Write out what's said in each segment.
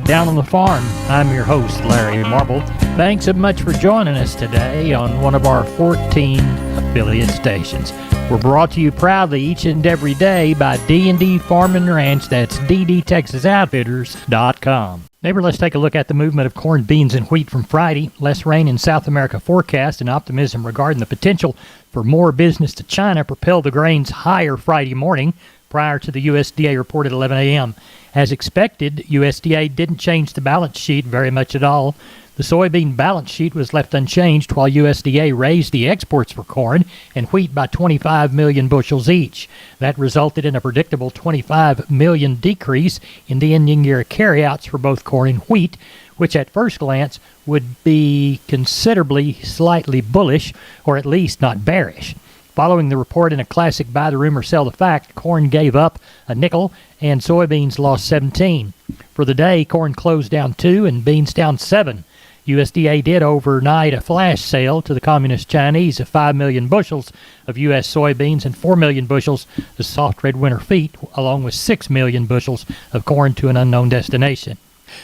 Down on the Farm. I'm your host, Larry Marble. Thanks so much for joining us today on one of our 14 affiliate stations. We're brought to you proudly each and every day by D&D Farm and Ranch. That's ddtexasoutfitters.com. Neighbor, let's take a look at the movement of corn, beans, and wheat from Friday. Less rain in South America forecast and optimism regarding the potential for more business to China propelled the grains higher Friday morning prior to the USDA report at 11 a.m. As expected, USDA didn't change the balance sheet very much at all. The soybean balance sheet was left unchanged while USDA raised the exports for corn and wheat by 25 million bushels each. That resulted in a predictable 25 million decrease in the ending year carryouts for both corn and wheat, which at first glance would be considerably slightly bullish, or at least not bearish. Following the report in a classic buy the rumor, sell the fact, corn gave up a nickel and soybeans lost 17. For the day, corn closed down 2 and beans down 7. USDA did overnight a flash sale to the Communist Chinese of 5 million bushels of U.S. soybeans and 4 million bushels of soft red winter wheat, along with 6 million bushels of corn to an unknown destination.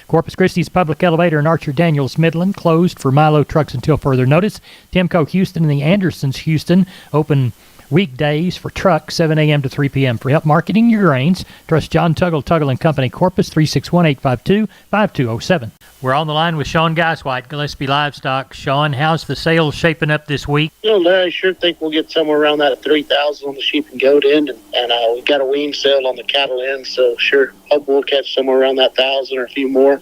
Corpus Christi's Public Elevator in Archer Daniels Midland closed for Milo trucks until further notice. Timco Houston and the Andersons Houston open weekdays for trucks 7 a.m. to 3 p.m. For help marketing your grains, trust John Tuggle & Company, Corpus, 361-852-5207. We're on the line with Sean Geiswhite, Gillespie Livestock. Sean, how's the sales shaping up this week? Larry, I sure think we'll get somewhere around that at 3,000 on the sheep and goat end, and we've got a wean sale on the cattle end, so sure, hope we'll catch somewhere around that 1,000 or a few more.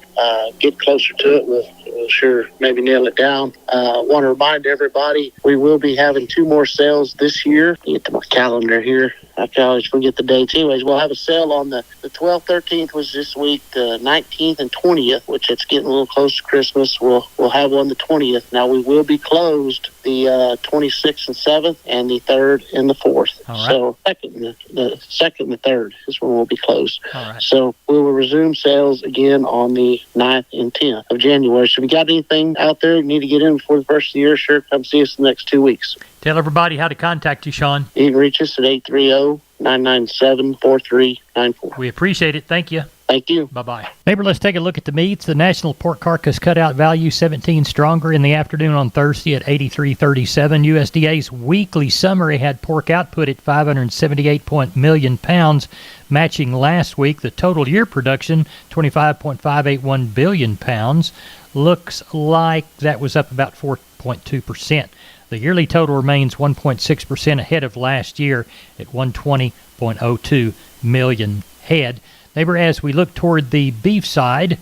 Get closer to it, we'll sure maybe nail it down. Want to remind everybody, we will be having 2 more sales this year. Get to my calendar here. I always forget the dates. Anyways, we'll have a sale on the 12th, 13th was this week, the 19th and 20th, which it's getting a little close to Christmas. We'll have one the 20th. Now, we will be closed the 26th and 7th and the 3rd and the 4th. All right. So the 2nd and the 3rd is when we'll be closed. All right. So we will resume sales again on the 9th and 10th of January. So if you got anything out there you need to get in before the first of the year, sure, come see us in the next 2 weeks. Tell everybody how to contact you, Sean. You can reach us at 830-997-4394. We appreciate it. Thank you. Thank you. Bye-bye. Neighbor, let's take a look at the meats. The National Pork Carcass Cutout Value 17 stronger in the afternoon on Thursday at 83.37. USDA's weekly summary had pork output at 578 million pounds, matching last week. The total year production, 25.581 billion pounds. Looks like that was up about 4.2%. The yearly total remains 1.6% ahead of last year at 120.02 million head. Neighbor, as we look toward the beef side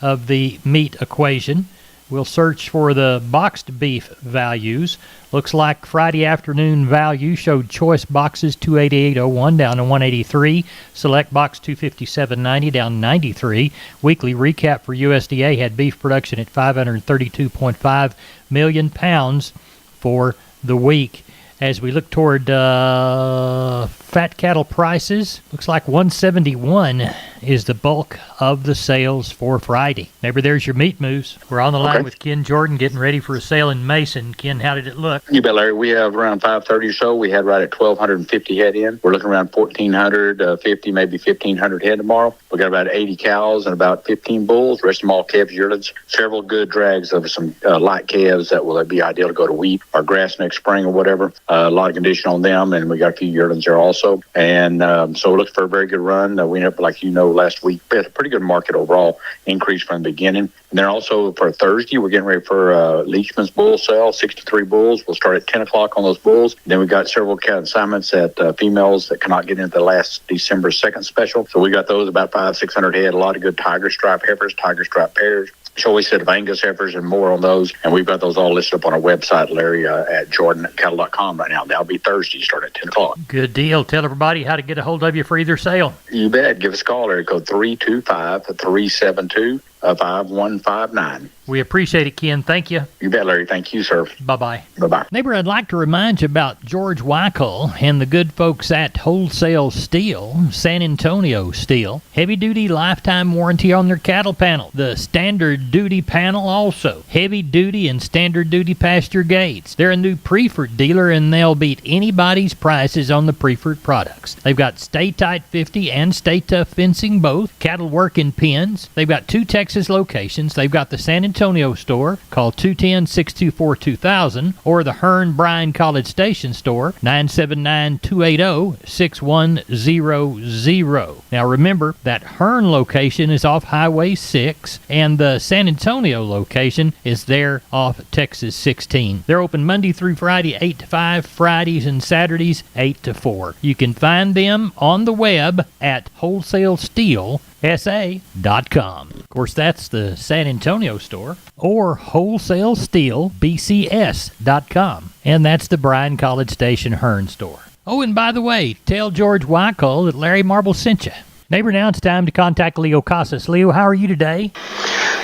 of the meat equation, we'll search for the boxed beef values. Looks like Friday afternoon value showed choice boxes 288.01 down to 183, select box 257.90 down 93. Weekly recap for USDA had beef production at 532.5 million pounds for the week. As we look toward fat cattle prices, looks like 171 is the bulk of the sales for Friday. Neighbor, there's your meat moves. We're on the line with Ken Jordan getting ready for a sale in Mason. Ken, how did it look? You bet, Larry. We have around 530 or so. We had right at 1,250 head in. We're looking around 1,450, maybe 1,500 head tomorrow. We got about 80 cows and about 15 bulls. Rest of them all calves, yearlings. Several good drags of some light calves that will be ideal to go to wheat or grass next spring or whatever. A lot of condition on them, and we got a few yearlings there also. And so we're looking for a very good run. We ended up, like you know, last week, we had a pretty good market overall, increase from the beginning. And then also for Thursday, we're getting ready for Leachman's bull sale, 63 bulls. We'll start at 10 o'clock on those bulls. Then we got several consignments at females that cannot get into the last December 2nd special. So we got those about 500-600 head, a lot of good tiger stripe heifers, tiger stripe pairs. Choice set of Angus heifers and more on those. And we've got those all listed up on our website, Larry, at jordancattle.com right now. That'll be Thursday, start at 10 o'clock. Good deal. Tell everybody how to get a hold of you for either sale. You bet. Give us a call, Larry. Code 325-372-5159. We appreciate it, Ken. Thank you. You bet, Larry. Thank you, sir. Bye-bye. Bye-bye. Neighbor, I'd like to remind you about George Weichel and the good folks at Wholesale Steel, San Antonio Steel. Heavy-duty lifetime warranty on their cattle panel. The standard duty panel also. Heavy-duty and standard duty pasture gates. They're a new Preferred dealer, and they'll beat anybody's prices on the Preferred products. They've got Stay Tight 50 and Stay Tough fencing both. Cattle working pins. They've got 2 Texas Texas locations. They've got the San Antonio store, call 210-624-2000, or the Hearn Bryan College Station store, 979-280-6100. Now remember, that Hearn location is off Highway 6, and the San Antonio location is there off Texas 16. They're open Monday through Friday, 8 to 5, Fridays and Saturdays, 8 to 4. You can find them on the web at wholesalesteelsa.com. Of course, that's the San Antonio store, or wholesalesteelbcs.com. And that's the Bryan College Station Hearn store. Oh, and by the way, tell George Weichel that Larry Marble sent you. Neighbor, now it's time to contact Leo Casas. Leo, how are you today?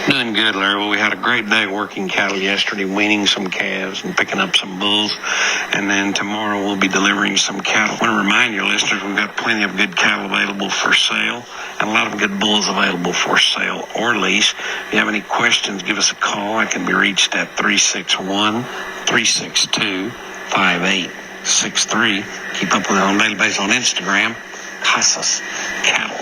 Doing good, Larry. Well, we had a great day working cattle yesterday, weaning some calves and picking up some bulls. And then tomorrow we'll be delivering some cattle. I want to remind your listeners we've got plenty of good cattle available for sale and a lot of good bulls available for sale or lease. If you have any questions, give us a call. I can be reached at 361-362-5863. Keep up with it on a daily basis on Instagram, Casas Cattle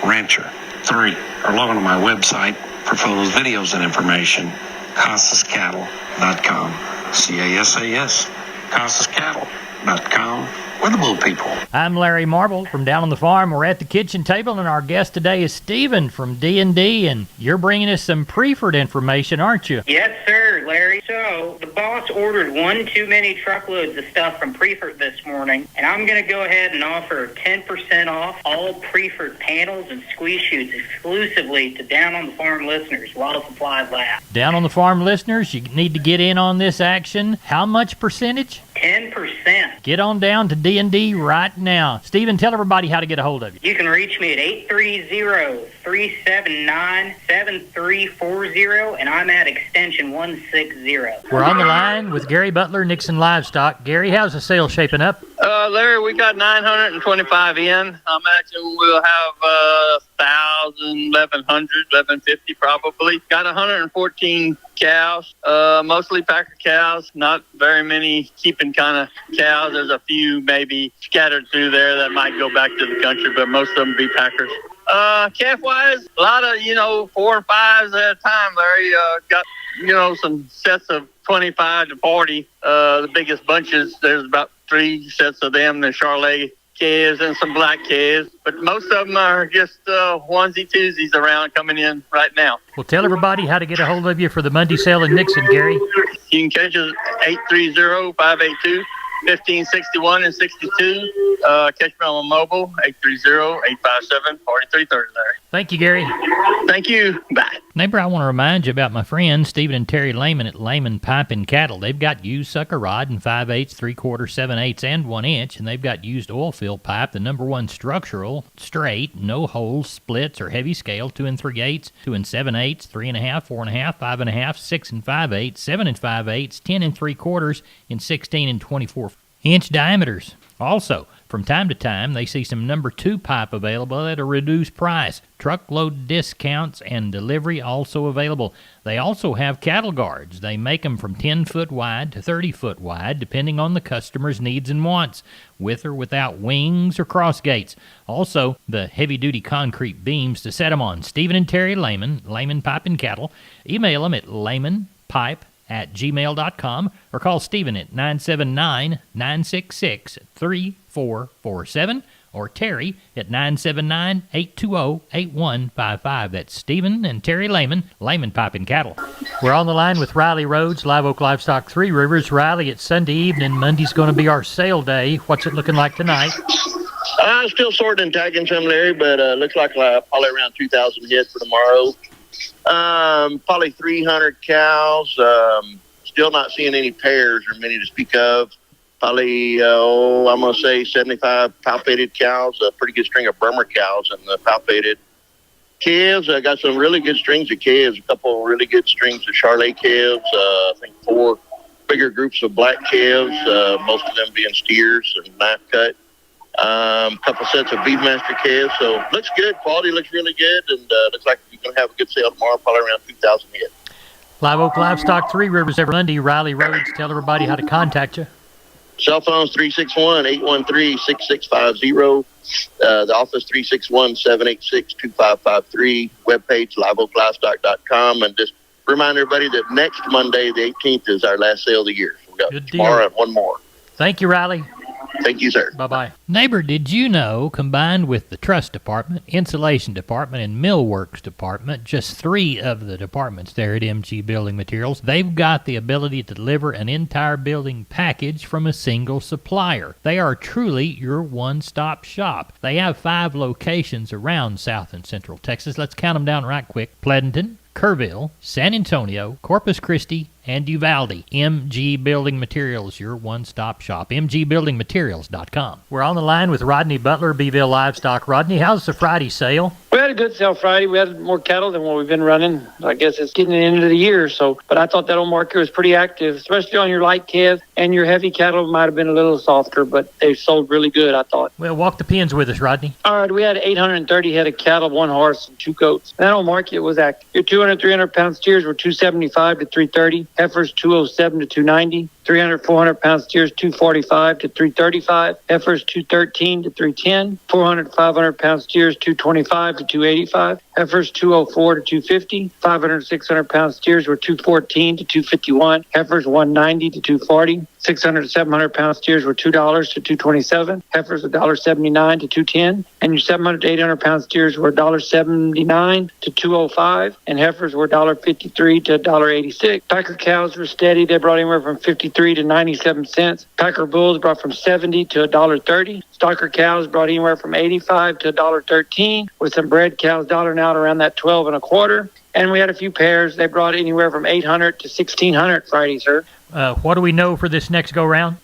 _Rancher 3, or log on to my website for photos, videos, and information, CasasCattle.com. CASAS, CasasCattle.com. We're the bull people. I'm Larry Marble from down on the farm. We're at the kitchen table, and our guest today is Stephen from D&D, and you're bringing us some Preferred information, aren't you? Yes, sir, Larry. So the boss ordered one too many truckloads of stuff from Preferred this morning, and I'm going to go ahead and offer 10% off all Preferred panels and squeeze chutes exclusively to Down on the Farm listeners while supplies last. Down on the Farm listeners, you need to get in on this action. How much percentage? 10%. Get on down to D&D right now. Stephen, tell everybody how to get a hold of you. You can reach me at 830-379-7340, and I'm at extension 160. We're on the line with Gary Butler, Nixon Livestock. Gary, how's the sale shaping up? Larry, we got 925 in. I imagine we'll have 1,000, 1,100, 1,150 probably. Got 114 cows, mostly Packer cows, not very many keeping kind of cows. There's a few maybe scattered through there that might go back to the country, but most of them be Packers. Calf-wise, a lot of, 4 and 5s at a time, Larry. Got, some sets of 25 to 40. The biggest bunches, there's about 3 sets of them, the Charolais calves and some black calves, but most of them are just onesie-twosies around coming in right now. Well, tell everybody how to get a hold of you for the Monday sale in Nixon, Gary. You can catch us 830-582-1561 and 62. Catch me on my mobile, 830-857-4330, Larry. Thank you, Gary. Thank you. Bye. Neighbor, I want to remind you about my friends Stephen and Terry Lehman at Lehman Pipe and Cattle. They've got used sucker rod in 5/8, 3/4, 7/8, and 1 inch, and they've got used oil field pipe, the #1 structural, straight, no holes, splits, or heavy scale, 2 3/8, 2 7/8, 3.5, 4.5, 5.5, 6 5/8, 7 5/8, 10 3/4, and 16 and 24-inch diameters. Also, from time to time, they see some #2 pipe available at a reduced price. Truckload discounts and delivery also available. They also have cattle guards. They make them from 10-foot wide to 30-foot wide, depending on the customer's needs and wants, with or without wings or cross gates. Also, the heavy-duty concrete beams to set them on. Stephen and Terry Lehman, Lehman Pipe and Cattle. Email them at lehmanpipe@gmail.com or call Stephen at 979-966-3447 or Terry at 979-820-8155. That's Stephen and Terry Lehman, Lehman Pipe and Cattle. We're on the line with Riley Rhodes, Live Oak Livestock, Three Rivers. Riley, it's Sunday evening. Monday's going to be our sale day. What's it looking like tonight? I'm still sorting and tagging some, Larry, but looks like probably around 2,000 head for tomorrow. Probably 300 cows. Still not seeing any pairs or many to speak of. Probably, I'm going to say 75 palpated cows, a pretty good string of Burma cows, and the palpated calves. I got some really good strings of calves, a couple of really good strings of Charolais calves, I think 4 bigger groups of black calves, most of them being steers and knife cut. A couple sets of Beefmaster calves. So looks good. Quality looks really good, and looks like we're going to have a good sale tomorrow, probably around 2,000 head. Live Oak Livestock, Three Rivers every Monday. Riley Rhodes, tell everybody how to contact you. Cell phone's 361-813-6650. The office 361-786-2553. Webpage liveoaklivestock.com. And just remind everybody that next Monday, the 18th, is our last sale of the year. We got Good tomorrow deal. and one more. Thank you, Riley. Thank you, sir. Bye-bye. Neighbor, did you know, combined with the truss department, insulation department, and millworks department, just 3 of the departments there at MG Building Materials, they've got the ability to deliver an entire building package from a single supplier. They are truly your one-stop shop. They have 5 locations around South and Central Texas. Let's count them down right quick. Pleasanton, Kerrville, San Antonio, Corpus Christi, and Uvalde. MG Building Materials, your one-stop shop. MGBuildingMaterials.com. We're on the line with Rodney Butler, Beeville Livestock. Rodney, how's the Friday sale? We had a good sale Friday. We had more cattle than what we've been running. I guess it's getting to the end of the year, but I thought that old market was pretty active, especially on your light calves, and your heavy cattle might have been a little softer, but they sold really good, I thought. Well, walk the pins with us, Rodney. All right, we had 830 head of cattle, 1 horse, and 2 goats. That old market was active. Your 200, 300-pound steers were 275 to 330, heifers 207 to 290, 300, 400-pound steers 245 to 335, heifers 213 to 310, 400, 500-pound steers 225 to 285, heifers 204 to 250, 500, 600-pound steers were 214 to 251, heifers 190 to 240, 600 to 700-pound steers were $2 to $2.27, heifers $1.79 to $2.10, and your 700 to 800-pound steers were $1.79 to $2.05, and heifers were $1.53 to $1.86. Packer cows were steady. They brought anywhere from 53 to 97 cents. Packer bulls brought from 70 to $1.30. Stocker cows brought anywhere from 85 to $1.13, with some bred cows dollaring out around that 12 and a quarter. And we had a few pairs. They brought anywhere from 800 to 1,600 Friday, sir. What do we know for this next go-round?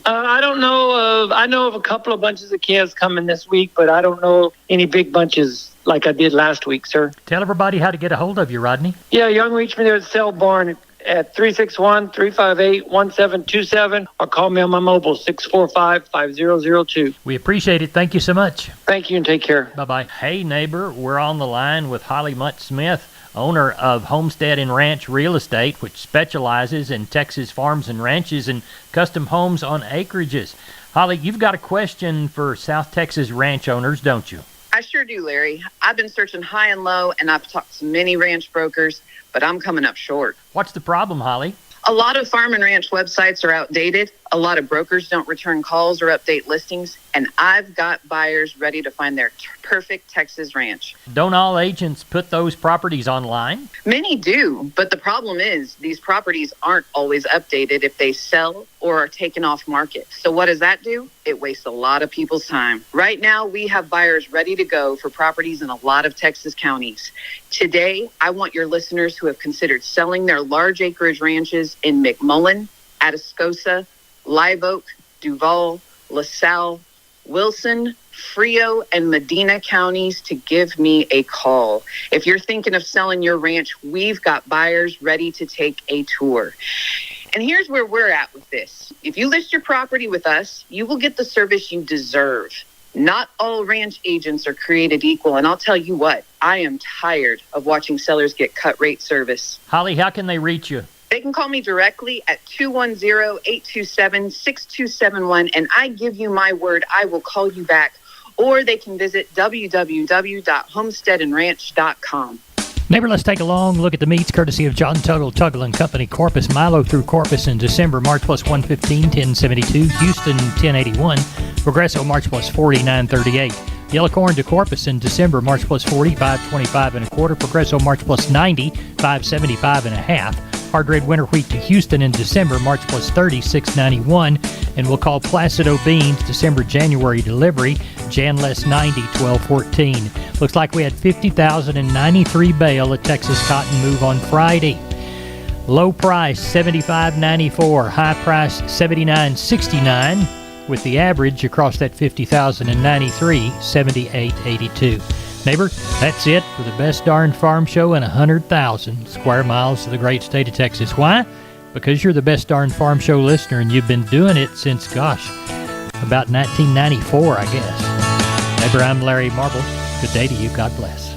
I don't know. I know of a couple of bunches of calves coming this week, but I don't know any big bunches like I did last week, sir. Tell everybody how to get a hold of you, Rodney. Yeah, Young reach me there at Cell Barn at 361-358-1727, or call me on my mobile, 645-5002. We appreciate it. Thank you so much. Thank you and take care. Bye-bye. Hey, neighbor, we're on the line with Holly Mutt-Smith, owner of Homestead and Ranch Real Estate, which specializes in Texas farms and ranches and custom homes on acreages. Holly, you've got a question for South Texas ranch owners, don't you? I sure do, Larry. I've been searching high and low, and I've talked to many ranch brokers, but I'm coming up short. What's the problem, Holly? A lot of farm and ranch websites are outdated. A lot of brokers don't return calls or update listings, and I've got buyers ready to find their perfect Texas ranch. Don't all agents put those properties online? Many do, but the problem is these properties aren't always updated if they sell or are taken off market. So what does that do? It wastes a lot of people's time. Right now, we have buyers ready to go for properties in a lot of Texas counties. Today, I want your listeners who have considered selling their large acreage ranches in McMullen, Atascosa, Live Oak, Duval, LaSalle, Wilson, Frio, and Medina counties to give me a call. If you're thinking of selling your ranch, we've got buyers ready to take a tour. And here's where we're at with this. If you list your property with us, you will get the service you deserve. Not all ranch agents are created equal, and I'll tell you what, I am tired of watching sellers get cut rate service. Holly, how can they reach you? They can call me directly at 210-827-6271, and I give you my word, I will call you back. Or they can visit www.homesteadandranch.com. Neighbor, let's take a long look at the meets courtesy of John Tuttle, Tuggle & Company. Corpus, Milo through Corpus in December, March plus 115, 1072. Houston, 1081. Progresso, March plus 4938. Yellow corn to Corpus in December, March plus 40, 525 and a quarter. Progresso, March plus 90, 575 and a half. Hard red winter wheat to Houston in December, March plus 30, 691. And we'll call Placido beans December, January delivery, Jan less 90, 1214. Looks like we had 50,093 bale at Texas Cotton move on Friday. Low price, $75.94. High price, $79.69. With the average across that 50,093, $78.82. Neighbor, that's it for the best darn farm show in 100,000 square miles of the great state of Texas. Why? Because you're the best darn farm show listener, and you've been doing it since, gosh, about 1994, I guess. Neighbor, I'm Larry Marble. Good day to you. God bless.